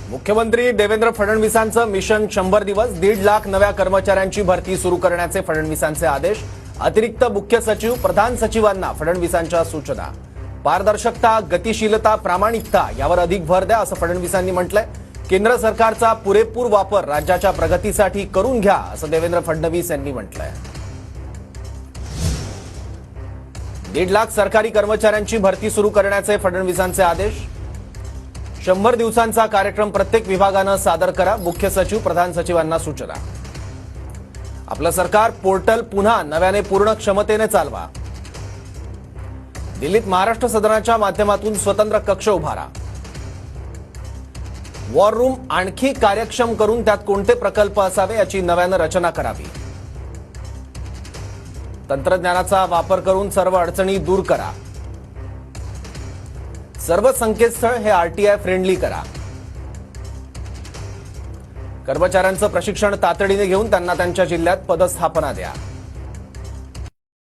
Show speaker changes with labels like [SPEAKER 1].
[SPEAKER 1] मुख्यमंत्री देवेंद्र फडणवीसांचं मिशन 100 दिवस 1.5 लाख नव्या कर्मचाऱ्यांची भरती सुरू करण्याचे फडणवीसांचे आदेश। अतिरिक्त मुख्य सचिव प्रधान सचिवांना फडणवीसांच्या सूचना। पारदर्शकता, गतिशीलता, प्रामाणिकता यावर अधिक भर द्या असं फडणवीसांनी म्हटलंय। केंद्र सरकारचा पुरेपूर वापर राज्याच्या प्रगतीसाठी करून घ्या असं देवेंद्र फडणवीस यांनी म्हटलंय। 1.5 लाख सरकारी कर्मचाऱ्यांची भरती सुरू करण्याचे फडणवीसांचे आदेश। 100 दिवसांचा कार्यक्रम प्रत्येक विभागानं सादर करा, मुख्य सचिव प्रधान सचिवांना सूचना। आपलं सरकार पोर्टल पुन्हा नव्याने पूर्ण क्षमतेने चालवा। दिल्लीत महाराष्ट्र सदनाच्या माध्यमातून स्वतंत्र कक्ष उभारा। वॉर रूम आणखी कार्यक्षम करून त्यात कोणते प्रकल्प असावे याची नव्यानं रचना करावी। तंत्रज्ञानाचा वापर करून सर्व अडचणी दूर करा। सर्व संकेतस्थळ हे आरटीआय फ्रेंडली करा। कर्मचाऱ्यांचं प्रशिक्षण तातडीने घेऊन त्यांना त्यांच्या जिल्ह्यात पदस्थापना द्या।